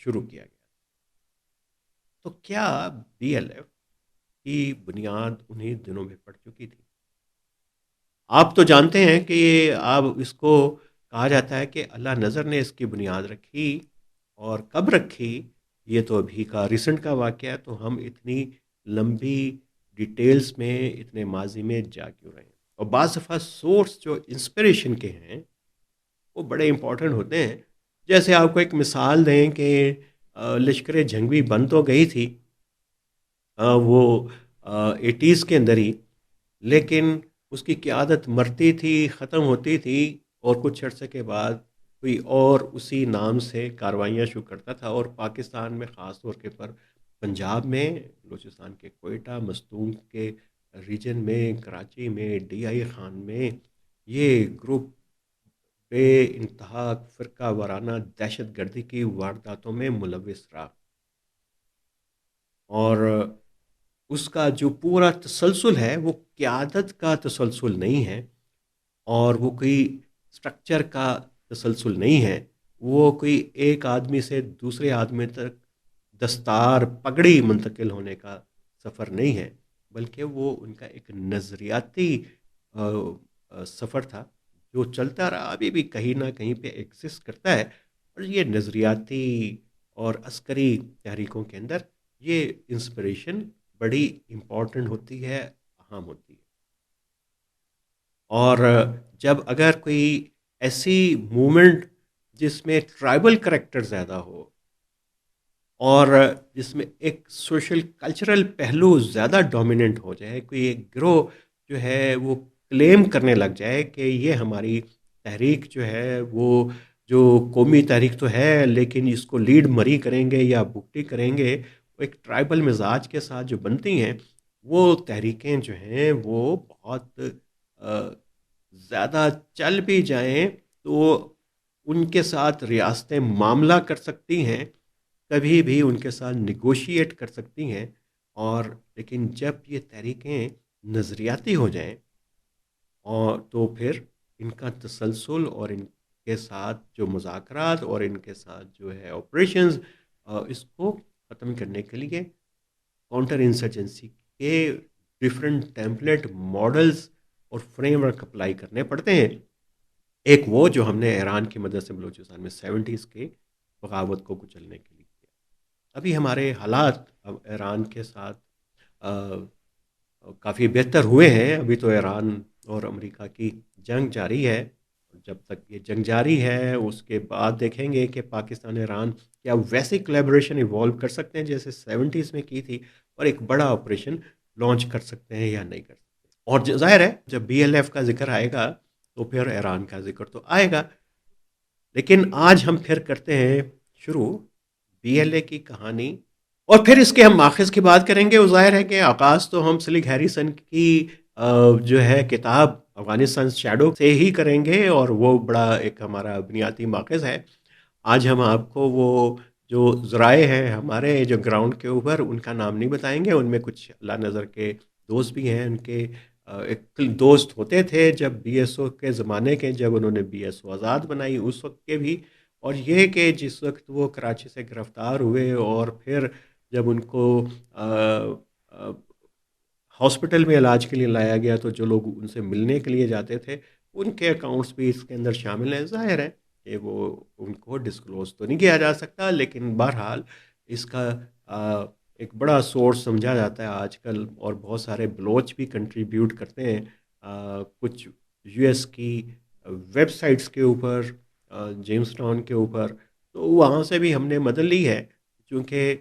شروع کیا گیا۔ تو کیا بی ایل ایف کی بنیاد انہیں دنوں میں پڑ چکی تھی؟ آپ تو جانتے ہیں کہ آپ اس کو کہا جاتا ہے کہ اللہ نظر نے اس کی بنیاد رکھی، اور کب رکھی یہ تو ابھی کا ریسنٹ کا واقعہ ہے، تو ہم اتنی لمبی ڈیٹیلز میں اتنے ماضی میں جا کیوں رہے ہیں؟ اور بعض دفعہ سورس جو انسپریشن کے ہیں وہ بڑے امپورٹنٹ ہوتے ہیں۔ جیسے آپ کو ایک مثال دیں کہ لشکر جھنگوی بن تو گئی تھی وہ 80s کے اندر ہی، لیکن اس کی قیادت مرتی تھی، ختم ہوتی تھی، اور کچھ عرصے کے بعد کوئی اور اسی نام سے کاروائیاں شروع کرتا تھا، اور پاکستان میں خاص طور کے پر پنجاب میں، بلوچستان کے کوئٹہ مستونگ کے ریجن میں، کراچی میں، ڈی آئی خان میں یہ گروپ بے انتہا فرقہ وارانہ دہشت گردی کی وارداتوں میں ملوث رہا، اور اس کا جو پورا تسلسل ہے وہ قیادت کا تسلسل نہیں ہے، اور وہ کوئی اسٹرکچر کا تسلسل نہیں ہے، وہ کوئی ایک آدمی سے دوسرے آدمی تک دستار پگڑی منتقل ہونے کا سفر نہیں ہے، بلکہ وہ ان کا ایک نظریاتی سفر تھا جو چلتا رہا، ابھی بھی کہیں نہ کہیں پہ ایگزسٹ کرتا ہے۔ اور یہ نظریاتی اور عسکری تحریکوں کے اندر یہ انسپریشن بڑی امپورٹنٹ ہوتی ہے، اہم ہوتی ہے۔ اور جب اگر کوئی ایسی موومنٹ جس میں ٹرائبل کریکٹر زیادہ ہو، اور جس میں ایک سوشل کلچرل پہلو زیادہ ڈومیننٹ ہو جائے، کوئی ایک گروہ جو ہے وہ کلیم کرنے لگ جائے کہ یہ ہماری تحریک جو ہے وہ جو قومی تحریک تو ہے لیکن اس کو لیڈ مری کریں گے یا بکٹی کریں گے، وہ ایک ٹرائبل مزاج کے ساتھ جو بنتی ہیں، وہ تحریکیں جو ہیں وہ بہت زیادہ چل بھی جائیں تو ان کے ساتھ ریاستیں معاملہ کر سکتی ہیں، کبھی بھی ان کے ساتھ نیگوشیٹ کر سکتی ہیں، اور لیکن جب یہ تحریکیں نظریاتی ہو جائیں اور تو پھر ان کا تسلسل اور ان کے ساتھ جو مذاکرات اور ان کے ساتھ جو ہے آپریشنز، اس کو ختم کرنے کے لیے کاؤنٹر انسرجنسی کے ڈفرینٹ ٹیمپلیٹ ماڈلز اور فریم ورک اپلائی کرنے پڑتے ہیں۔ ایک وہ جو ہم نے ایران کی مدد سے بلوچستان میں 70s کے بغاوت کو کچلنے کے لیے کیا۔ ابھی ہمارے حالات اب ایران کے ساتھ کافی بہتر ہوئے ہیں، ابھی تو ایران اور امریکہ کی جنگ جاری ہے، جب تک یہ جنگ جاری ہے اس کے بعد دیکھیں گے کہ پاکستان ایران کیا ویسی کولیبریشن ایوالو کر سکتے ہیں جیسے 70s میں کی تھی، اور ایک بڑا آپریشن لانچ کر سکتے ہیں یا نہیں کر سکتے۔ اور ظاہر ہے جب بی ایل ایف کا ذکر آئے گا تو پھر ایران کا ذکر تو آئے گا، لیکن آج ہم پھر کرتے ہیں شروع بی ایل اے کی کہانی، اور پھر اس کے ہم ماخذ کی بات کریں گے۔ وہ ظاہر ہے کہ آغاز تو ہم سلک ہیریسن کی جو ہے کتاب افغانستان شیڈو سے ہی کریں گے، اور وہ بڑا ایک ہمارا بنیادی ماخذ ہے۔ آج ہم آپ کو وہ جو ذرائع ہیں ہمارے جو گراؤنڈ کے اوپر، ان کا نام نہیں بتائیں گے، ان میں کچھ اللہ نظر کے دوست بھی ہیں، ان کے ایک دوست ہوتے تھے جب بی ایس او کے زمانے کے، جب انہوں نے بی ایس او آزاد بنائی اس وقت کے بھی، اور یہ کہ جس وقت وہ کراچی سے گرفتار ہوئے اور پھر جب ان کو ہاسپٹل میں علاج کے لیے لایا گیا تو جو لوگ ان سے ملنے کے لیے جاتے تھے ان کے اکاؤنٹس بھی اس کے اندر شامل ہیں۔ ظاہر ہے کہ وہ ان کو ڈسکلوز تو نہیں کیا جا سکتا، لیکن بہرحال اس کا ایک بڑا سورس سمجھا جاتا ہے آج کل، اور بہت سارے بلوچ بھی کنٹریبیوٹ کرتے ہیں کچھ یو ایس کی ویب سائٹس کے اوپر، جیمز ٹاؤن کے اوپر، تو وہاں سے بھی ہم نے مدد لی ہے، چونکہ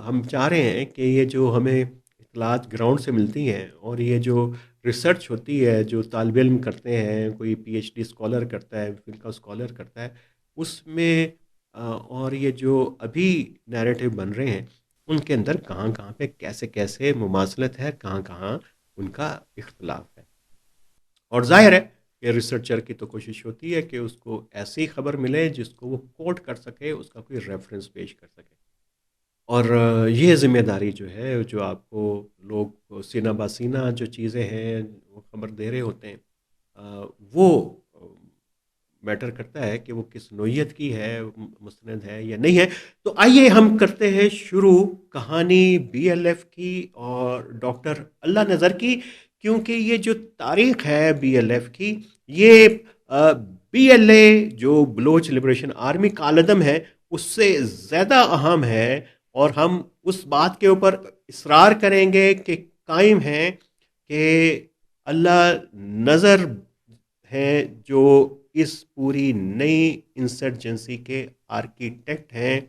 ہم چاہ رہے ہیں کہ یہ جو ہمیں اطلاعات گراؤنڈ سے ملتی ہیں، اور یہ جو ریسرچ ہوتی ہے جو طالب علم کرتے ہیں، کوئی پی ایچ ڈی اسکالر کرتا ہے، پھر کا اسکالر کرتا ہے، اس میں اور یہ جو ابھی نیریٹو بن رہے ہیں ان کے اندر کہاں کہاں پہ کیسے کیسے مماثلت ہے، کہاں کہاں ان کا اختلاف ہے۔ اور ظاہر ہے کہ ریسرچر کی تو کوشش ہوتی ہے کہ اس کو ایسی خبر ملے جس کو وہ کوٹ کر سکے، اس کا کوئی ریفرنس پیش کر سکے، اور یہ ذمہ داری جو ہے جو آپ کو لوگ سینہ بہ سینہ جو چیزیں ہیں وہ خبر دے رہے ہوتے ہیں، وہ میٹر کرتا ہے کہ وہ کس نوعیت کی ہے، مستند ہے یا نہیں ہے. تو آئیے ہم کرتے ہیں شروع کہانی بی ایل ایف کی اور ڈاکٹر اللہ نذر کی، کیونکہ یہ جو تاریخ ہے بی ایل ایف کی، یہ بی ایل اے جو بلوچ لبریشن آرمی کالعدم ہے اس سے زیادہ اہم ہے، اور ہم اس بات کے اوپر اصرار کریں گے کہ قائم ہیں کہ اللہ نظر ہیں جو اس پوری نئی انسرجنسی کے آرکیٹیکٹ ہیں.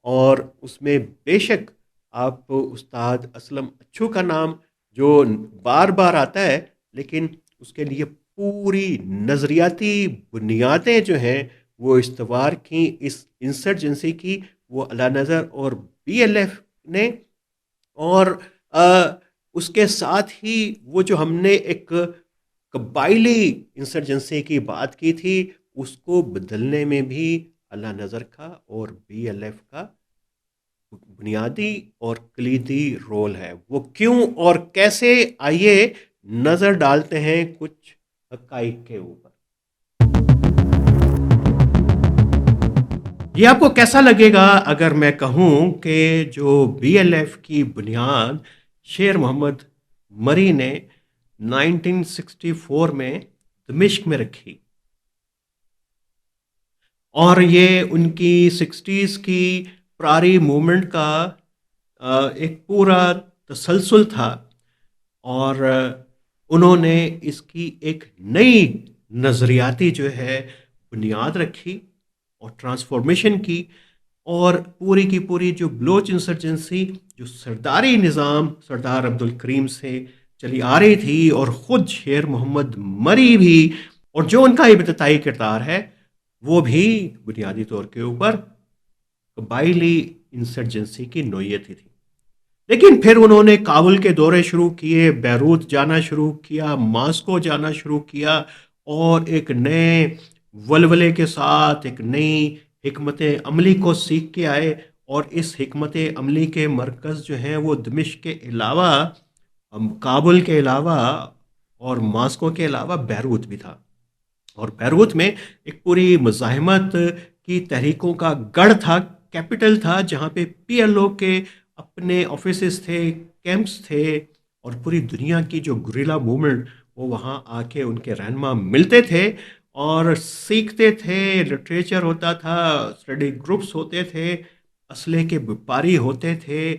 اور اس میں بے شک آپ استاد اسلم اچھو کا نام جو بار بار آتا ہے، لیکن اس کے لیے پوری نظریاتی بنیادیں جو ہیں وہ استوار کی اس انسرجنسی کی، وہ اللہ نظر اور بی ایل ایف نے. اور اس کے ساتھ ہی وہ جو ہم نے ایک قبائلی انسرجنسی کی بات کی تھی، اس کو بدلنے میں بھی اللہ نظر کا اور بی ایل ایف کا بنیادی اور کلیدی رول ہے. وہ کیوں اور کیسے، آئیے نظر ڈالتے ہیں کچھ حقائق کے اوپر. یہ آپ کو کیسا لگے گا اگر میں کہوں کہ جو بی ایل ایف کی بنیاد شیر محمد مری نے 1964 میں دمشق میں رکھی، اور یہ ان کی 60s کی پراری موومنٹ کا ایک پورا تسلسل تھا، اور انہوں نے اس کی ایک نئی نظریاتی جو ہے بنیاد رکھی اور ٹرانسفارمیشن کی. اور پوری کی پوری جو بلوچ انسرجنسی جو سرداری نظام سردار عبدالکریم سے چلی آ رہی تھی، اور خود شیر محمد مری بھی، اور جو ان کا ابتدائی کردار ہے وہ بھی بنیادی طور کے اوپر قبائلی انسرجنسی کی نوعیت ہی تھی. لیکن پھر انہوں نے کابل کے دورے شروع کیے، بیروت جانا شروع کیا، ماسکو جانا شروع کیا، اور ایک نئے ولولے کے ساتھ ایک نئی حکمت عملی کو سیکھ کے آئے. اور اس حکمت عملی کے مرکز جو ہیں وہ دمشق کے علاوہ، کابل کے علاوہ اور ماسکو کے علاوہ بیروت بھی تھا. اور بیروت میں ایک پوری مزاحمت کی تحریکوں کا گڑھ تھا، کیپٹل تھا، جہاں پہ پی ایل او کے اپنے آفیسز تھے، کیمپس تھے، اور پوری دنیا کی جو گریلا موومنٹ وہ وہاں آ کے ان کے رہنما ملتے تھے اور سیکھتے تھے. لٹریچر ہوتا تھا، اسٹڈی گروپس ہوتے تھے، اسلحے کے وپاری ہوتے تھے،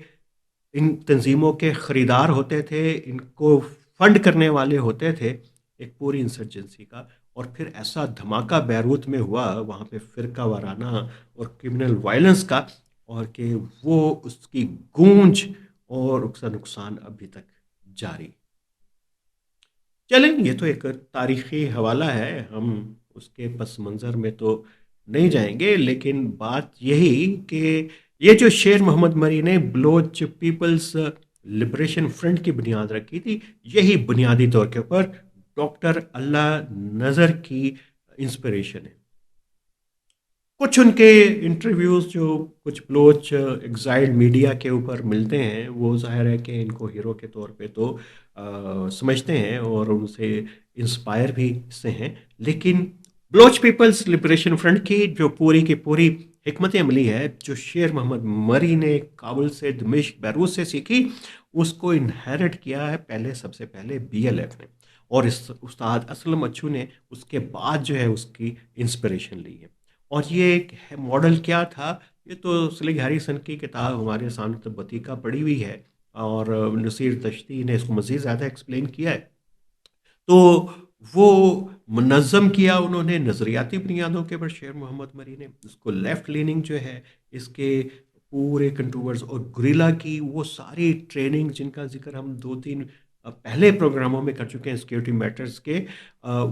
ان تنظیموں کے خریدار ہوتے تھے، ان کو فنڈ کرنے والے ہوتے تھے ایک پوری انسرجنسی کا. اور پھر ایسا دھماکہ بیروت میں ہوا وہاں پہ فرقہ وارانہ اور کرمنل وائلنس کا، اور کہ وہ اس کی گونج اور اس کا نقصان ابھی تک جاری. چلیں، یہ تو ایک تاریخی حوالہ ہے، ہم اس کے پس منظر میں تو نہیں جائیں گے، لیکن بات یہی کہ یہ جو شیر محمد مری نے بلوچ پیپلز لبریشن فرنٹ کی بنیاد رکھی تھی، یہی بنیادی طور کے اوپر ڈاکٹر اللہ نذر کی انسپریشن ہے. کچھ ان کے انٹرویوز جو کچھ بلوچ ایگزائلڈ میڈیا کے اوپر ملتے ہیں، وہ ظاہر ہے کہ ان کو ہیرو کے طور پہ تو سمجھتے ہیں اور ان سے انسپائر بھی سے ہیں. لیکن بلوچ پیپلز لبریشن فرنٹ کی جو پوری کی پوری حکمت عملی ہے جو شیر محمد مری نے کابل سے، دمشق، بیروت سے سیکھی، اس کو انہیرٹ کیا ہے سب سے پہلے بی ایل ایف نے، اور استاد اسلم اچھو نے اس کے بعد جو ہے اس کی انسپریشن لی ہے. اور یہ ایک ماڈل کیا تھا، یہ تو سلیگ ہیریسن کی کتاب ہمارے سامنے تبتی کا پڑی ہوئی ہے، اور نصیر تشتی نے اس کو مزید زیادہ ایکسپلین کیا ہے. تو وہ منظم کیا انہوں نے نظریاتی بنیادوں کے پر شیر محمد مری نے، اس کو لیفٹ لیننگ جو ہے اس کے پورے کنٹروورز اور گریلا کی وہ ساری ٹریننگ جن کا ذکر ہم 2-3 پہلے پروگراموں میں کر چکے ہیں سیکیورٹی میٹرز کے،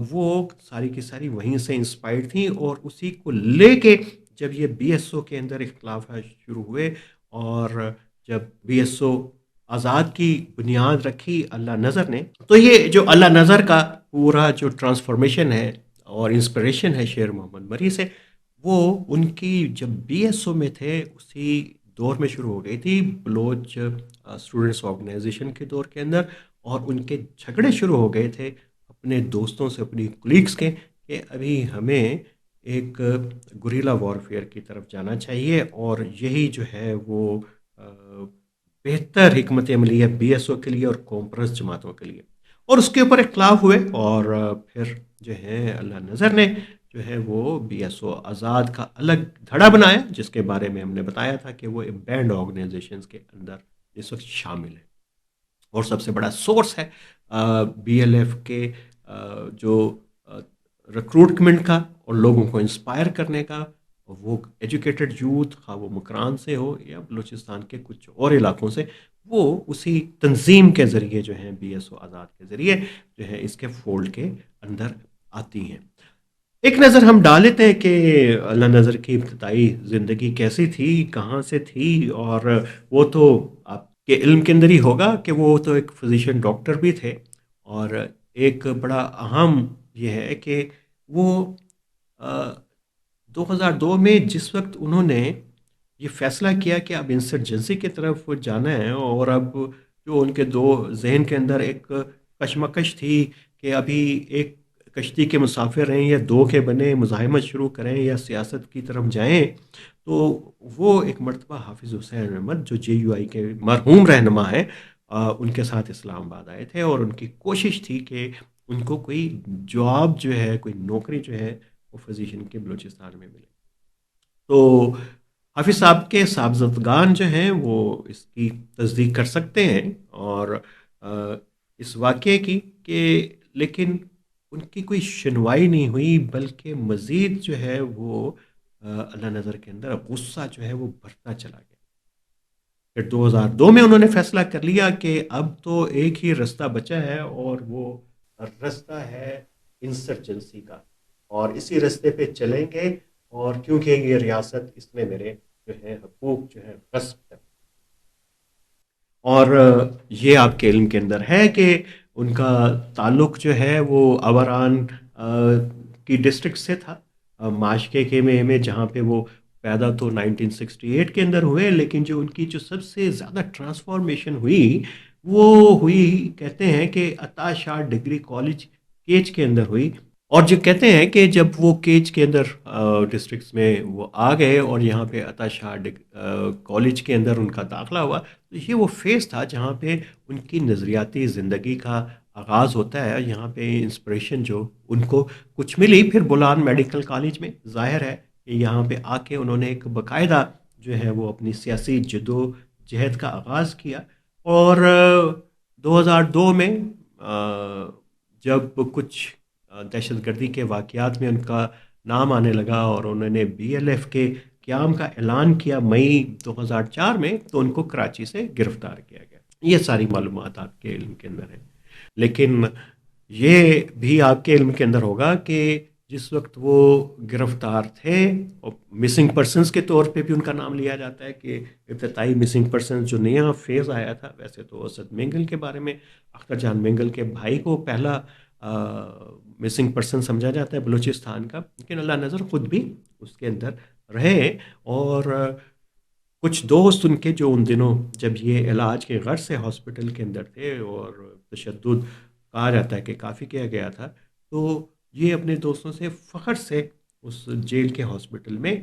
وہ ساری کی ساری وہیں سے انسپائرڈ تھیں. اور اسی کو لے کے جب یہ بی ایس او کے اندر اختلافات شروع ہوئے، اور جب بی ایس او آزاد کی بنیاد رکھی اللہ نذر نے، تو یہ جو اللہ نذر کا پورا جو ٹرانسفارمیشن ہے اور انسپریشن ہے شیر محمد مری سے، وہ ان کی جب بی ایس او میں تھے اسی دور میں شروع ہو گئی تھی، بلوچ اسٹوڈنٹس آرگنائزیشن کے دور کے اندر. اور ان کے جھگڑے شروع ہو گئے تھے اپنے دوستوں سے، اپنی کولیگس کے، کہ ابھی ہمیں ایک گریلا وارفیئر کی طرف جانا چاہیے، اور یہی جو ہے وہ بہتر حکمت عملی ہے بی ایس او کے لیے اور کومپرس جماعتوں کے لیے۔ اور اس کے اوپر اختلاف ہوئے، اور پھر جو ہے اللہ نظر نے جو ہے وہ بی ایس او آزاد کا الگ دھڑا بنایا، جس کے بارے میں ہم نے بتایا تھا کہ وہ بینڈ آرگنائزیشنز کے اندر اس وقت شامل ہے، اور سب سے بڑا سورس ہے بی ایل ایف کے جو ریکروٹمنٹ کا اور لوگوں کو انسپائر کرنے کا۔ وہ ایجوکیٹڈ یوتھ، خواہ وہ مکران سے ہو یا بلوچستان کے کچھ اور علاقوں سے، وہ اسی تنظیم کے ذریعے جو ہیں بی ایس او آزاد کے ذریعے جو ہے اس کے فولڈ کے اندر آتی ہیں۔ ایک نظر ہم ڈال لیتے ہیں کہ اللہ نظر کی ابتدائی زندگی کیسی تھی، کہاں سے تھی، اور وہ تو آپ کے علم کے اندر ہی ہوگا کہ وہ تو ایک فزیشین ڈاکٹر بھی تھے، اور ایک بڑا اہم یہ ہے کہ وہ 2002 میں جس وقت انہوں نے یہ فیصلہ کیا کہ اب انسرجنسی کی طرف جانا ہے، اور اب جو ان کے دو ذہن کے اندر ایک کشمکش تھی کہ ابھی ایک کشتی کے مسافر ہیں یا دو کے بنے، مزاحمت شروع کریں یا سیاست کی طرف جائیں، تو وہ ایک مرتبہ حافظ حسین احمد جو جے یو آئی کے مرحوم رہنما ہیں، ان کے ساتھ اسلام آباد آئے تھے، اور ان کی کوشش تھی کہ ان کو کوئی جاب جو ہے، کوئی نوکری جو ہے وہ فزیشین کے بلوچستان میں ملے۔ تو حافظ صاحب کے صاحبزدگان جو ہیں وہ اس کی تصدیق کر سکتے ہیں، اور اس واقعے کی کہ لیکن ان کی کوئی سنوائی نہیں ہوئی، بلکہ مزید جو ہے وہ اللہ نظر کے اندر غصہ جو ہے وہ بڑھتا چلا گیا۔ پھر 2002 میں انہوں نے فیصلہ کر لیا کہ اب تو ایک ہی رستہ بچا ہے، اور وہ رستہ ہے انسرجنسی کا، اور اسی رستے پہ چلیں گے، اور کیونکہ یہ ریاست اس میں میرے جو ہے حقوق جو ہے غصب ہے۔ اور یہ آپ کے علم کے اندر ہے کہ ان کا تعلق جو ہے وہ اوران کی ڈسٹرکٹ سے تھا، ماشکے کے میں جہاں پہ وہ پیدا تو 1968 کے اندر ہوئے، لیکن جو ان کی جو سب سے زیادہ ٹرانسفارمیشن ہوئی وہ ہوئی کہتے ہیں کہ عطا شاہ ڈگری کالج کیچ کے اندر ہوئی۔ اور جو کہتے ہیں کہ جب وہ کیچ کے اندر ڈسٹرکٹس میں وہ آ گئے اور یہاں پہ عطا شاہ کالج کے اندر ان کا داخلہ ہوا، تو یہ وہ فیز تھا جہاں پہ ان کی نظریاتی زندگی کا آغاز ہوتا ہے۔ یہاں پہ انسپریشن جو ان کو کچھ ملی، پھر بولان میڈیکل کالج میں ظاہر ہے کہ یہاں پہ آ کے انہوں نے ایک باقاعدہ جو ہے وہ اپنی سیاسی جدوجہد کا آغاز کیا، اور 2002 میں جب کچھ دہشت گردی کے واقعات میں ان کا نام آنے لگا اور انہوں نے بی ایل ایف کے قیام کا اعلان کیا مئی 2004 میں، تو ان کو کراچی سے گرفتار کیا گیا۔ یہ ساری معلومات آپ کے علم کے اندر ہیں، لیکن یہ بھی آپ کے علم کے اندر ہوگا کہ جس وقت وہ گرفتار تھے، اور مسنگ پرسنز کے طور پہ بھی ان کا نام لیا جاتا ہے کہ ابتدائی مسنگ پرسنز جو نیا فیز آیا تھا، ویسے تو اسد مینگل کے بارے میں، اختر جان مینگل کے بھائی کو پہلا مسنگ پرسن سمجھا جاتا ہے بلوچستان کا، لیکن اللہ نظر خود بھی اس کے اندر رہے، اور کچھ دوست ان کے جو ان دنوں جب یہ علاج کے غرض سے ہاسپٹل کے اندر تھے اور تشدد کہا جاتا ہے کہ کافی کیا گیا تھا، تو یہ اپنے دوستوں سے فخر سے اس جیل کے ہاسپٹل میں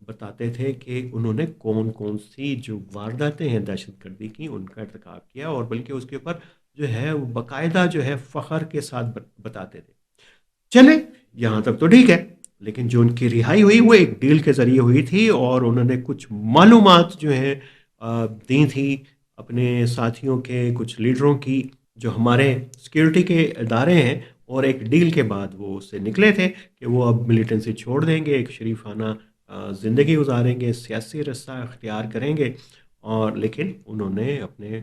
بتاتے تھے کہ انہوں نے کون کون سی جو وارداتیں ہیں دہشت گردی کی ان کا ارتکاب کیا، اور بلکہ اس کے اوپر جو ہے وہ باقاعدہ جو ہے فخر کے ساتھ بتاتے تھے۔ چلے یہاں تک تو ٹھیک ہے، لیکن جو ان کی رہائی ہوئی وہ ایک ڈیل کے ذریعے ہوئی تھی، اور انہوں نے کچھ معلومات جو ہیں دی تھی اپنے ساتھیوں کے، کچھ لیڈروں کی جو ہمارے سیکیورٹی کے ادارے ہیں، اور ایک ڈیل کے بعد وہ اس سے نکلے تھے کہ وہ اب ملیٹنسی چھوڑ دیں گے، ایک شریفانہ زندگی گزاریں گے، سیاسی رستہ اختیار کریں گے، اور لیکن انہوں نے اپنے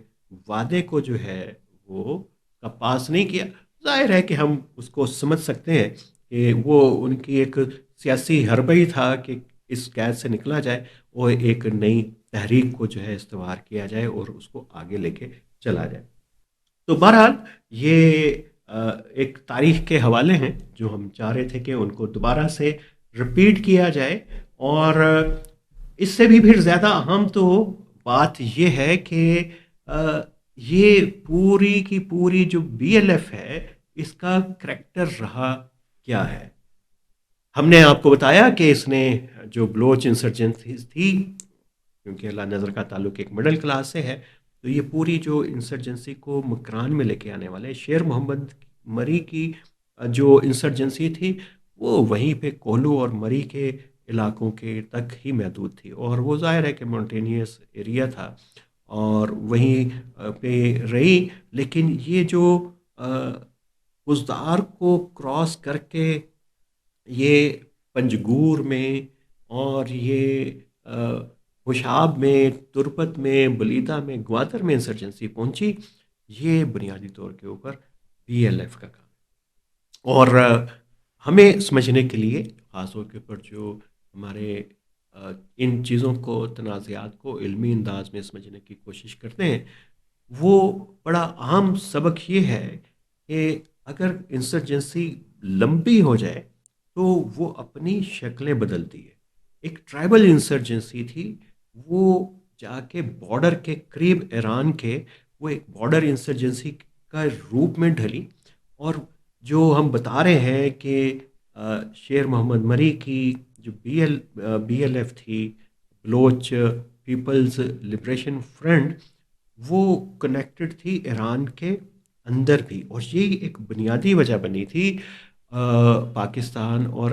وعدے کو جو ہے وہ کا پاس نہیں کیا۔ ظاہر ہے کہ ہم اس کو سمجھ سکتے ہیں کہ وہ ان کی ایک سیاسی حربہ ہی تھا کہ اس قید سے نکلا جائے اور ایک نئی تحریک کو جو ہے استوار کیا جائے اور اس کو آگے لے کے چلا جائے۔ تو بہرحال یہ ایک تاریخ کے حوالے ہیں جو ہم چاہ رہے تھے کہ ان کو دوبارہ سے رپیٹ کیا جائے، اور اس سے بھی پھر زیادہ اہم تو بات یہ ہے کہ یہ پوری کی پوری جو بی ایل ایف ہے اس کا کریکٹر رہا کیا ہے۔ ہم نے آپ کو بتایا کہ اس نے جو بلوچ انسرجنسیز تھی، کیونکہ اللہ نظر کا تعلق ایک مڈل کلاس سے ہے، تو یہ پوری جو انسرجنسی کو مکران میں لے کے آنے والے شیر محمد مری کی جو انسرجنسی تھی وہ وہیں پہ کولو اور مری کے علاقوں کے تک ہی محدود تھی، اور وہ ظاہر ہے کہ مونٹینیس ایریا تھا اور وہیں پہ رہی. لیکن یہ جو بزدار کو کراس کر کے یہ پنجگور میں اور یہ ہوشاب میں، تربت میں، بلیدہ میں، گوادر میں انسرجنسی پہنچی، یہ بنیادی طور کے اوپر بی ایل ایف کا کام ہے. اور ہمیں سمجھنے کے لیے خاص طور کے اوپر جو ہمارے ان چیزوں کو، تنازعات کو علمی انداز میں سمجھنے کی کوشش کرتے ہیں، وہ بڑا اہم سبق یہ ہے کہ اگر انسرجنسی لمبی ہو جائے تو وہ اپنی شکلیں بدلتی ہے. ایک ٹرائبل انسرجنسی تھی، وہ جا کے بارڈر کے قریب ایران کے، وہ ایک بارڈر انسرجنسی کا روپ میں ڈھلی. اور جو ہم بتا رہے ہیں کہ شیر محمد مری کی جو بی ایل ایف تھی، بلوچ پیپلز لبریشن فرنٹ، وہ کنیکٹڈ تھی ایران کے اندر بھی. اور یہ ایک بنیادی وجہ بنی تھی پاکستان اور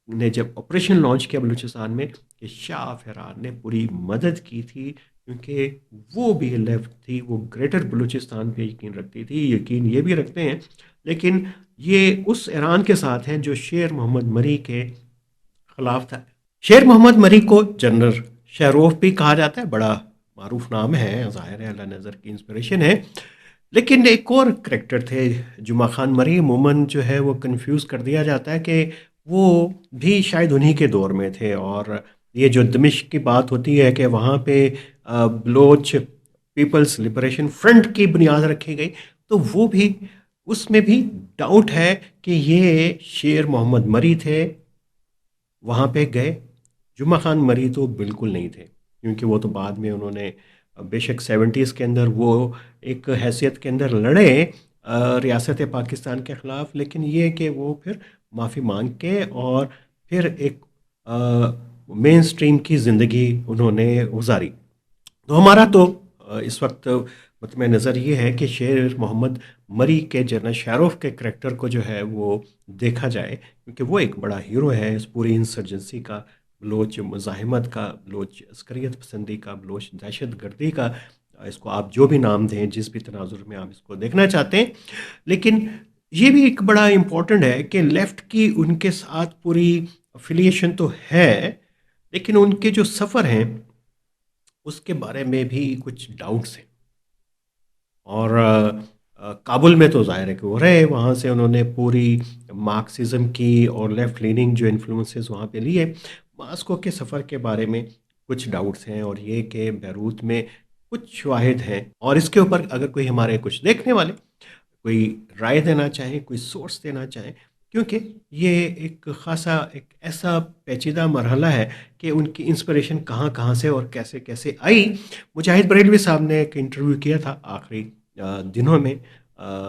نے جب آپریشن لانچ کیا بلوچستان میں، کہ شاہ آف ایران نے پوری مدد کی تھی، کیونکہ وہ بھی لیفٹ تھی، وہ گریٹر بلوچستان پہ یقین رکھتی تھی. یقین یہ بھی رکھتے ہیں، لیکن یہ اس ایران کے ساتھ ہیں جو شیر محمد مری کے خلاف تھا. شیر محمد مری کو جنرل شہروف بھی کہا جاتا ہے، بڑا معروف نام ہے، ظاہر ہے اللہ نظر کی انسپریشن ہے. لیکن ایک اور کریکٹر تھے جمعہ خان مری، عموماً جو ہے وہ کنفیوز کر دیا جاتا ہے کہ وہ بھی شاید انہی کے دور میں تھے. اور یہ جو دمشق کی بات ہوتی ہے کہ وہاں پہ بلوچ پیپلز لبریشن فرنٹ کی بنیاد رکھی گئی، تو وہ بھی اس میں بھی ڈاؤٹ ہے کہ یہ شیر محمد مری تھے. وہاں پہ گئے، جمعہ خان مری تو بالکل نہیں تھے، کیونکہ وہ تو بعد میں انہوں نے بے شک سیونٹیز کے اندر وہ ایک حیثیت کے اندر لڑے ریاست پاکستان کے خلاف، لیکن یہ کہ وہ پھر معافی مانگ کے اور پھر ایک مین اسٹریم کی زندگی انہوں نے گزاری. تو ہمارا تو اس وقت مطمئن نظر یہ ہے کہ شیر محمد مری کے جنرل شہروف کے کریکٹر کو جو ہے وہ دیکھا جائے، کیونکہ وہ ایک بڑا ہیرو ہے اس پوری انسرجنسی کا، بلوچ مزاحمت کا، بلوچ عسکریت پسندی کا، بلوچ دہشت گردی کا. اس کو آپ جو بھی نام دیں، جس بھی تناظر میں آپ اس کو دیکھنا چاہتے ہیں. لیکن یہ بھی ایک بڑا امپورٹنٹ ہے کہ لیفٹ کی ان کے ساتھ پوری افیلیشن تو ہے، لیکن ان کے جو سفر ہیں اس کے بارے میں بھی کچھ ڈاؤٹس ہیں. اور کابل میں تو ظاہر ہے کہ وہ رہے، وہاں سے انہوں نے پوری مارکسزم کی اور لیفٹ لیننگ جو انفلوئنسز وہاں پہ لیے. ماسکو کے سفر کے بارے میں کچھ ڈاؤٹس ہیں، اور یہ کہ بیروت میں کچھ شواہد ہیں، اور اس کے اوپر اگر کوئی ہمارے کچھ دیکھنے والے کوئی رائے دینا چاہیں، کوئی سورس دینا چاہیں، کیونکہ یہ ایک خاصا ایک ایسا پیچیدہ مرحلہ ہے کہ ان کی انسپریشن کہاں کہاں سے اور کیسے کیسے آئی. مجاہد بریلوی صاحب نے ایک انٹرویو کیا تھا آخری دنوں میں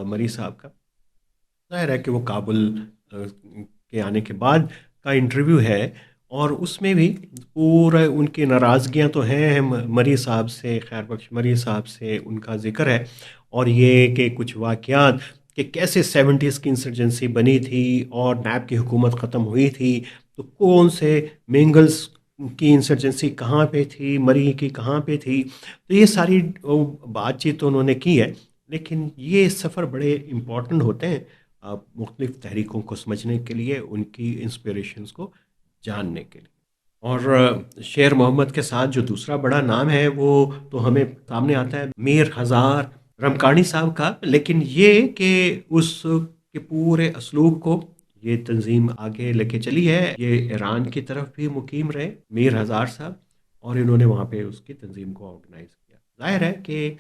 مری صاحب کا، ظاہر ہے کہ وہ کابل کے آنے کے بعد کا انٹرویو ہے، اور اس میں بھی پورا ان کی ناراضگیاں تو ہیں مری صاحب سے، خیر بخش مری صاحب سے ان کا ذکر ہے. اور یہ کہ کچھ واقعات کہ کیسے سیونٹیز کی انسرجنسی بنی تھی اور نیب کی حکومت ختم ہوئی تھی، تو کون سے مینگلز کی انسرجنسی کہاں پہ تھی، مری کی کہاں پہ تھی. تو یہ ساری بات چیت تو انہوں نے کی ہے، لیکن یہ سفر بڑے امپورٹنٹ ہوتے ہیں مختلف تحریکوں کو سمجھنے کے لیے، ان کی انسپریشنز کو جاننے کے لیے. اور شیر محمد کے ساتھ جو دوسرا بڑا نام ہے وہ تو ہمیں سامنے آتا ہے میر ہزار رمکانی صاحب کا. لیکن یہ کہ اس کے پورے اسلوب کو یہ تنظیم آگے لے کے چلی ہے، یہ ایران کی طرف بھی مقیم رہے میر ہزار صاحب، اور انہوں نے وہاں پہ اس کی تنظیم کو آرگنائز کیا. ظاہر ہے کہ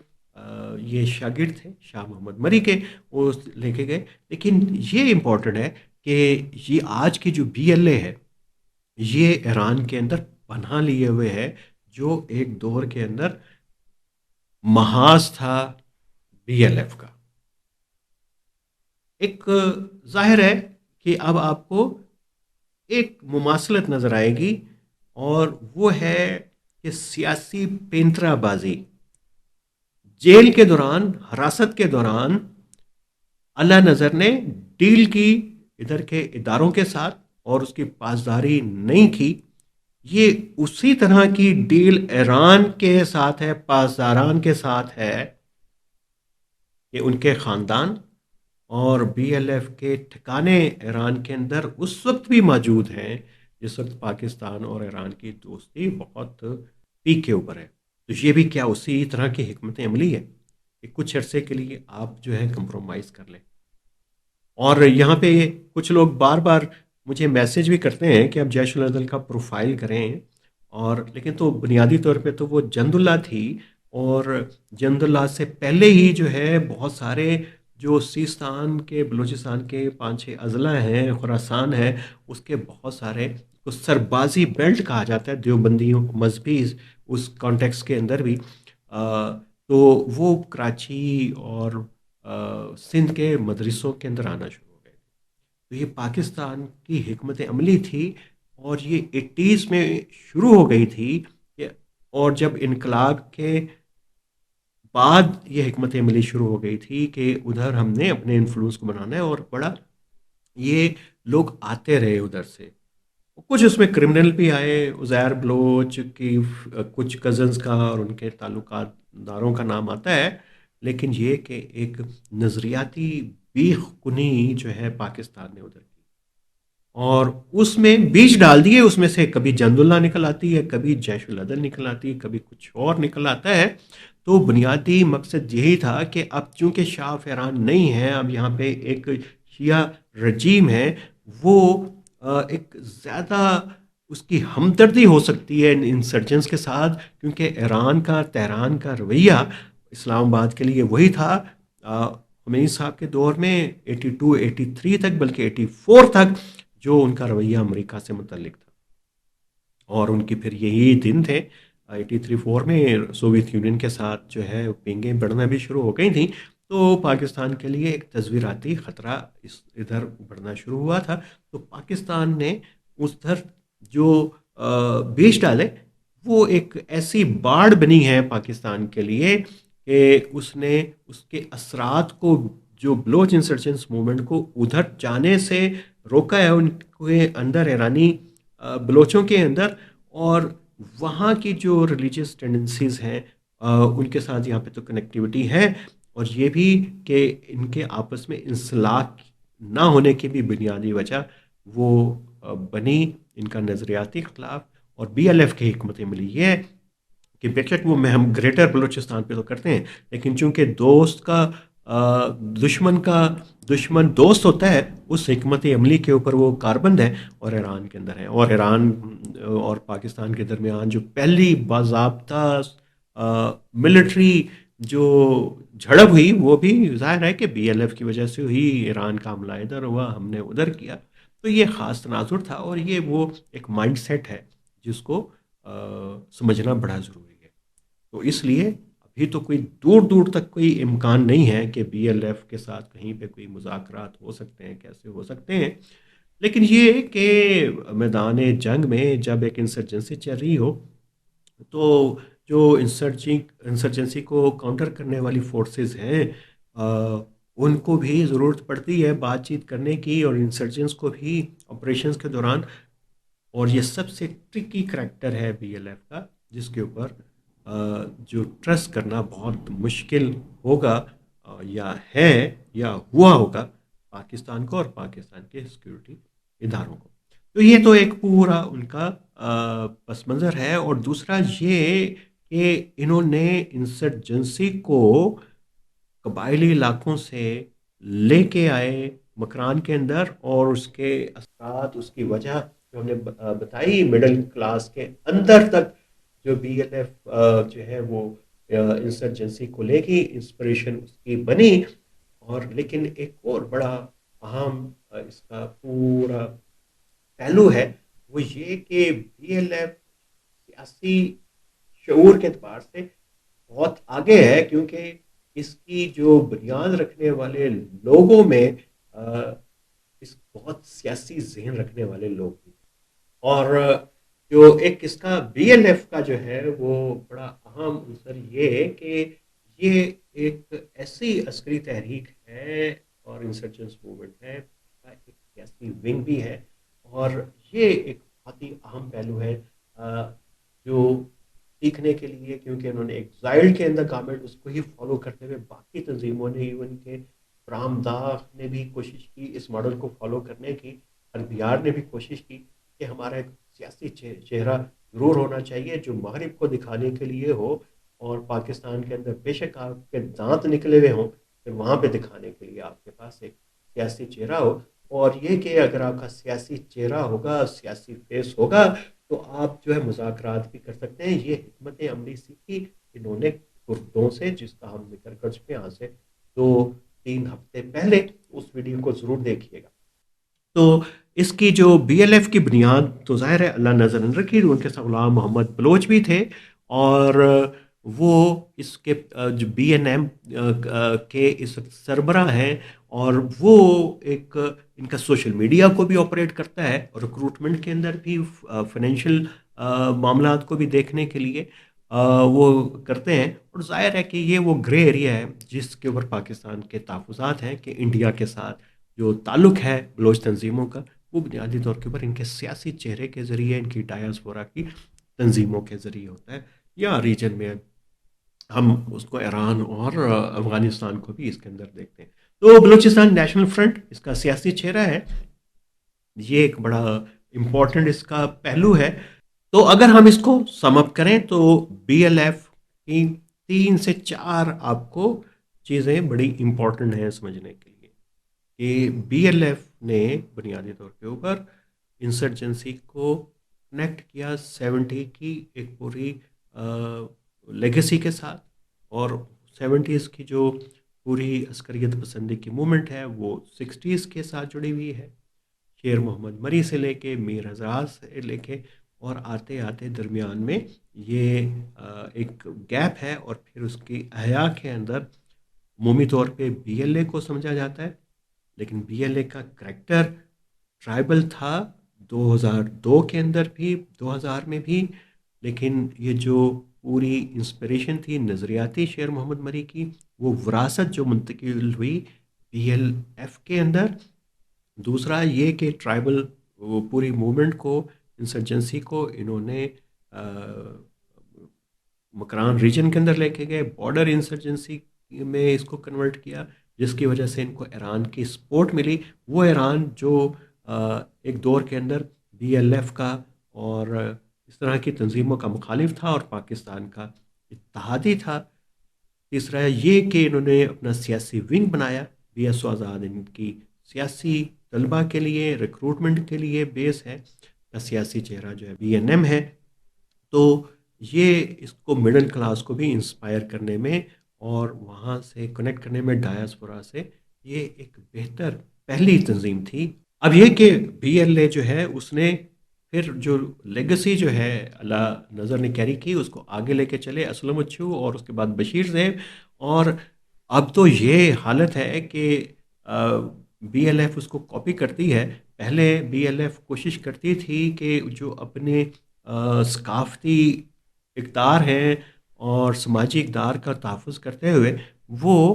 یہ شاگرد تھے شاہ محمد مری کے، وہ لے کے گئے. لیکن یہ امپورٹنٹ ہے کہ یہ آج کی جو بی ایل اے ہے، یہ ایران کے اندر پناہ لیے ہوئے ہے، جو ایک دور کے اندر محاذ تھا بی ایل ایف کا. ایک ظاہر ہے کہ اب آپ کو ایک مماثلت نظر آئے گی، اور وہ ہے کہ سیاسی پینترا بازی جیل کے دوران، حراست کے دوران اعلی نظر نے ڈیل کی ادھر کے اداروں کے ساتھ اور اس کی پاسداری نہیں کی. یہ اسی طرح کی ڈیل ایران کے ساتھ ہے، پاسداران کے ساتھ ہے، کہ ان کے خاندان اور بی ایل ایف کے ٹھکانے ایران کے اندر اس وقت بھی موجود ہیں جس وقت پاکستان اور ایران کی دوستی بہت پیک کے اوپر ہے. تو یہ بھی کیا اسی طرح کی حکمت عملی ہے کہ کچھ عرصے کے لیے آپ جو ہے کمپرومائز کر لیں. اور یہاں پہ کچھ لوگ بار بار مجھے میسج بھی کرتے ہیں کہ اب جیش العدل کا پروفائل کریں، اور لیکن تو بنیادی طور پہ تو وہ جند اللہ تھی، اور جند اللہ سے پہلے ہی جو ہے بہت سارے جو سیستان کے، بلوچستان کے 5-6 اضلاع ہیں، خراسان ہے، اس کے بہت سارے کو سربازی بیلٹ کہا جاتا ہے دیوبندیوں مذہبی اس کانٹیکس کے اندر بھی. تو وہ کراچی اور سندھ کے مدرسوں کے اندر آنا شروع ہو گئے. تو یہ پاکستان کی حکمت عملی تھی، اور یہ 80s میں شروع ہو گئی تھی اور جب انقلاب کے بعد یہ حکمت عملی شروع ہو گئی تھی کہ ادھر ہم نے اپنے انفلوئنس کو بنانا ہے. اور بڑا یہ لوگ آتے رہے ادھر سے، کچھ اس میں کرمنل بھی آئے، عزیر بلوچ کی کچھ کزنز کا اور ان کے تعلقات داروں کا نام آتا ہے، لیکن یہ کہ ایک نظریاتی بیخ کنی جو ہے پاکستان نے ادھر کی، اور اس میں بیج ڈال دیے. اس میں سے کبھی جند اللہ نکل آتی ہے، کبھی جیش العدل نکل آتی ہے، کبھی کچھ اور نکل آتا ہے. تو بنیادی مقصد یہی تھا کہ اب چونکہ شاہ آف ایران نہیں ہے، اب یہاں پہ ایک شیعہ رجیم ہے، وہ ایک زیادہ اس کی ہمدردی ہو سکتی ہے انسرجنس کے ساتھ، کیونکہ ایران کا، تہران کا رویہ اسلام آباد کے لیے وہی تھا خمینی صاحب کے دور میں 82 83 تک، بلکہ 84 تک، جو ان کا رویہ امریکہ سے متعلق تھا. اور ان کی پھر یہی دن تھے 83-4 میں سوویت یونین کے ساتھ جو ہے پنگیں بڑھنا بھی شروع ہو گئی تھیں. تو پاکستان کے لیے ایک تصویراتی خطرہ ادھر بڑھنا شروع ہوا تھا. تو پاکستان نے اس طرح جو بیچ ڈالے، وہ ایک ایسی باڑ بنی ہے پاکستان کے لیے کہ اس نے اس کے اثرات کو، جو بلوچ انسرجنس موومنٹ کو ادھر جانے سے روکا ہے ان کے اندر، ایرانی بلوچوں کے اندر. اور وہاں کی جو ریلیجیس ٹینڈنسیز ہیں ان کے ساتھ یہاں پہ تو کنیکٹیوٹی ہے، اور یہ بھی کہ ان کے آپس میں انسلاک نہ ہونے کی بھی بنیادی وجہ وہ بنی ان کا نظریاتی اختلاف. اور بی ایل ایف کی حکمت عملی یہ ہے کہ بے شک وہ ہم گریٹر بلوچستان پہ تو کرتے ہیں، لیکن چونکہ دوست کا دشمن دوست ہوتا ہے، اس حکمت عملی کے اوپر وہ کاربند ہے، اور ایران کے اندر ہے. اور ایران اور پاکستان کے درمیان جو پہلی باضابطہ ملٹری جو جھڑپ ہوئی، وہ بھی ظاہر ہے کہ بی ایل ایف کی وجہ سے ہوئی. ایران کا حملہ ادھر ہوا، ہم نے ادھر کیا. تو یہ خاص تناظر تھا، اور یہ وہ ایک مائنڈ سیٹ ہے جس کو سمجھنا بڑا ضروری ہے. تو اس لیے ابھی تو کوئی دور دور تک کوئی امکان نہیں ہے کہ بی ایل ایف کے ساتھ کہیں پہ کوئی مذاکرات ہو سکتے ہیں، کیسے ہو سکتے ہیں. لیکن یہ کہ میدان جنگ میں جب ایک انسرجنسی چل رہی ہو، تو جو انسرجنسی کو کاؤنٹر کرنے والی فورسز ہیں ان کو بھی ضرورت پڑتی ہے بات چیت کرنے کی، اور انسرجنس کو بھی آپریشنز کے دوران. اور یہ سب سے ٹرکی کریکٹر ہے بی ایل ایف کا، جس کے اوپر جو ٹرسٹ کرنا بہت مشکل ہوگا، یا ہے یا ہوا ہوگا پاکستان کو اور پاکستان کے سیکیورٹی اداروں کو. تو یہ تو ایک پورا ان کا پس منظر ہے. اور دوسرا یہ کہ انہوں نے انسرجنسی کو قبائلی علاقوں سے لے کے آئے مکران کے اندر، اور اس کے اثرات، اس کی وجہ جو ہم نے بتائی، مڈل کلاس کے اندر تک جو بی ایل ایف جو ہے وہ انسرجنسی کو لے گی، انسپریشن اس کی بنی. اور لیکن ایک اور بڑا اہم اس کا پورا پہلو ہے، وہ یہ کہ بی ایل ایف سیاسی شعور کے اعتبار سے بہت آگے ہے، کیونکہ اس کی جو بنیاد رکھنے والے لوگوں میں اس بہت سیاسی ذہن رکھنے والے لوگ ہیں. اور جو ایک اس کا بی ایل ایف کا جو ہے وہ بڑا اہم عنصر یہ ہے کہ یہ ایک ایسی عسکری تحریک ہے اور انسرجنس موومنٹ ہے، اس کا ایک سیاسی ونگ بھی ہے، اور یہ ایک بہت ہی اہم پہلو ہے جو سیکھنے کے لیے، کیونکہ انہوں نے ایگزائل کے اندر گورنمنٹ اس کو ہی فالو کرتے ہوئے باقی تنظیموں نے، ایون کے فرام داغ نے بھی کوشش کی اس ماڈل کو فالو کرنے کی، اور بیار نے بھی کوشش کی کہ ہمارا ایک سیاسی چہرہ ضرور ہونا چاہیے جو مغرب کو دکھانے کے لیے ہو، اور پاکستان کے اندر بے شک آپ کے دانت نکلے ہوئے ہوں، پھر وہاں پہ دکھانے کے لیے آپ کے پاس ایک سیاسی چہرہ ہو، اور یہ کہ اگر آپ کا سیاسی چہرہ ہوگا، سیاسی فیس ہوگا، تو آپ جو ہے مذاکرات بھی کر سکتے ہیں۔ یہ حکمت عملی سیکھی انہوں نے کردوں سے، جس کا ہم ذکر کر چکے ہیں آج سے 2-3 ہفتے پہلے، اس ویڈیو کو ضرور دیکھیے گا۔ تو اس کی جو بی ایل ایف کی بنیاد تو ظاہر ہے اللہ نظر نہ رکھی، ان کے ساتھ غلام محمد بلوچ بھی تھے، اور وہ اس کے جو بی این ایم کے اس وقت سربراہ ہیں، اور وہ ایک ان کا سوشل میڈیا کو بھی آپریٹ کرتا ہے، اور ریکروٹمنٹ کے اندر بھی فائنینشیل معاملات کو بھی دیکھنے کے لیے وہ کرتے ہیں، اور ظاہر ہے کہ یہ وہ گرے ایریا ہے جس کے اوپر پاکستان کے تحفظات ہیں کہ انڈیا کے ساتھ جو تعلق ہے بلوچ تنظیموں کا، وہ بنیادی طور کے اوپر ان کے سیاسی چہرے کے ذریعے، ان کی ڈایاسپورا کی تنظیموں کے ذریعے ہوتا ہے، یا ریجن میں ہم اس کو ایران اور افغانستان کو بھی اس کے اندر دیکھتے ہیں۔ تو بلوچستان نیشنل فرنٹ اس کا سیاسی چہرہ ہے، یہ ایک بڑا امپورٹنٹ اس کا پہلو ہے۔ تو اگر ہم اس کو سم اپ کریں تو بی ایل ایف کی 3 سے 4 آپ کو چیزیں بڑی امپورٹنٹ ہیں سمجھنے کے لیے، کہ بی ایل ایف نے بنیادی طور کے اوپر انسرجنسی کو کنیکٹ کیا 70 کی ایک پوری لیگسی کے ساتھ، اور 70s کی جو پوری عسکریت پسندی کی مومنٹ ہے وہ 60s کے ساتھ جڑی ہوئی ہے، شیر محمد مری سے لے کے میر حضرات سے لے کے، اور آتے آتے درمیان میں یہ ایک گیپ ہے، اور پھر اس کی احیا کے اندر عمومی طور پہ بی ایل اے کو سمجھا جاتا ہے، لیکن بی ایل اے کا کریکٹر ٹرائبل تھا 2002 کے اندر بھی، 2000 میں بھی، لیکن یہ جو پوری انسپریشن تھی نظریاتی شیر محمد مری کی، وہ وراثت جو منتقل ہوئی بی ایل ایف کے اندر۔ دوسرا یہ کہ ٹرائبل پوری موومنٹ کو، انسرجنسی کو انہوں نے مکران ریجن کے اندر لے کے گئے، بارڈر انسرجنسی میں اس کو کنورٹ کیا، جس کی وجہ سے ان کو ایران کی سپورٹ ملی، وہ ایران جو ایک دور کے اندر بی ایل ایف کا اور اس طرح کی تنظیموں کا مخالف تھا اور پاکستان کا اتحادی تھا۔ تیسرا یہ کہ انہوں نے اپنا سیاسی ونگ بنایا، بی ایس او آزاد ان کی سیاسی طلبہ کے لیے ریکروٹمنٹ کے لیے بیس ہے، کا سیاسی چہرہ جو ہے بی این ایم ہے۔ تو یہ اس کو مڈل کلاس کو بھی انسپائر کرنے میں اور وہاں سے کنیکٹ کرنے میں ڈایاسپورا سے، یہ ایک بہتر پہلی تنظیم تھی۔ اب یہ کہ بی ایل اے جو ہے اس نے پھر جو لیگسی جو ہے اللہ نظر نے کیری کی، اس کو آگے لے کے چلے اسلم اچھو اور اس کے بعد بشیر زیب، اور اب تو یہ حالت ہے کہ بی ایل ایف اس کو کاپی کرتی ہے۔ پہلے بی ایل ایف کوشش کرتی تھی کہ جو اپنے ثقافتی اقدار ہیں اور سماجی اقدار کا تحفظ کرتے ہوئے وہ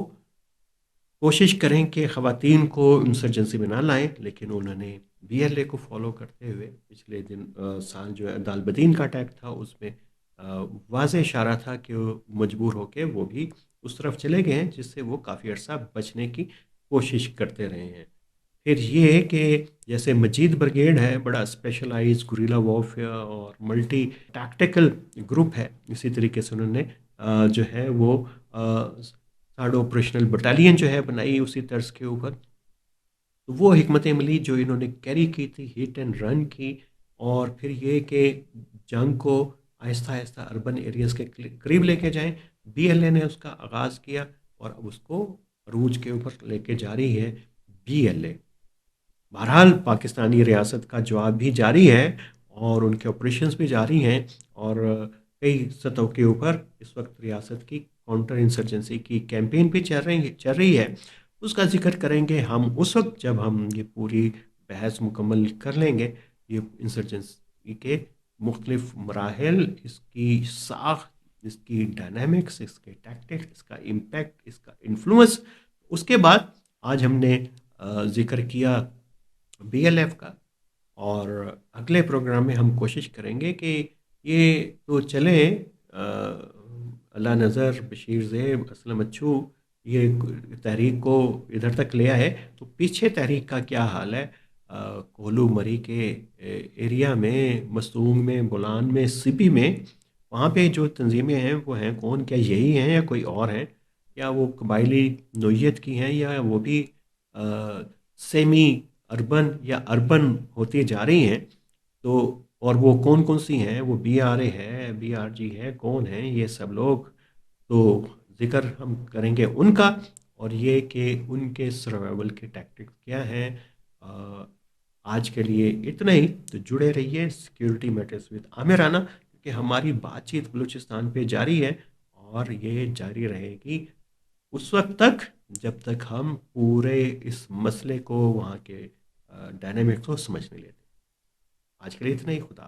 کوشش کریں کہ خواتین کو انسرجنسی میں نہ لائیں، لیکن انہوں نے بی ایل اے کو فالو کرتے ہوئے پچھلے سال جو ہے دالبدین کا اٹیک تھا، اس میں واضح اشارہ تھا کہ وہ مجبور ہو کے وہ بھی اس طرف چلے گئے ہیں، جس سے وہ کافی عرصہ بچنے کی کوشش کرتے رہے ہیں۔ پھر یہ کہ جیسے مجید برگیڈ ہے، بڑا اسپیشلائز گوریلا وارفیئر اور ملٹی ٹیکٹیکل گروپ ہے، اسی طریقے سے انہوں نے جو ہے وہ ساڑھو آپریشنل بٹالین جو ہے بنائی اسی طرز کے اوپر۔ تو وہ حکمت عملی جو انہوں نے کیری کی تھی، ہٹ اینڈ رن کی، اور پھر یہ کہ جنگ کو آہستہ آہستہ اربن ایریاز کے قریب لے کے جائیں، بی ایل اے نے اس کا آغاز کیا، اور اب اس کو عروج کے اوپر لے کے جاری ہے بی ایل اے۔ بہرحال پاکستانی ریاست کا جواب بھی جاری ہے، اور ان کے آپریشنز بھی جاری ہیں، اور کئی سطحوں کے اوپر اس وقت ریاست کی کاؤنٹر انسرجنسی کی کیمپین بھی چل رہی ہے۔ اس کا ذکر کریں گے ہم اس وقت جب ہم یہ پوری بحث مکمل کر لیں گے، یہ کے مختلف مراحل، اس کی ساخت، اس کی ڈائنامکس، اس کے ٹیکٹکس، اس کا امپیکٹ، اس کا انفلوئنس. اس کے بعد آج ہم نے ذکر کیا بی ایل ایف کا، اور اگلے پروگرام میں ہم کوشش کریں گے کہ یہ تو چلے اللہ نظر، بشیر زیب، اسلم اچھو یہ تحریک کو ادھر تک لے آئے، تو پیچھے تحریک کا کیا حال ہے کولو مری کے ایریا میں، مستونگ میں، بولان میں، سپی میں، وہاں پہ جو تنظیمیں ہیں وہ ہیں کون؟ کیا یہی ہیں یا کوئی اور ہیں؟ یا وہ قبائلی نوعیت کی ہیں، یا وہ بھی سیمی اربن یا اربن ہوتی جا رہی ہیں؟ تو اور وہ کون کون سی ہیں؟ وہ بی آر اے ہے، بی آر جی ہے، کون ہیں یہ سب لوگ؟ تو ذکر ہم کریں گے ان کا، اور یہ کہ ان کے سروائیول کے ٹیکٹکس کیا ہیں. آج کے لیے اتنا ہی. تو جڑے رہیے سیکیورٹی میٹرز وتھ عامر رانا، کیونکہ ہماری بات چیت بلوچستان پہ جاری ہے، اور یہ جاری رہے گی اس وقت تک جب تک ہم پورے اس مسئلے کو، وہاں کے ڈائنامکس کو سمجھ نہیں لیتے. آج کے لیے اتنا ہی. خدا.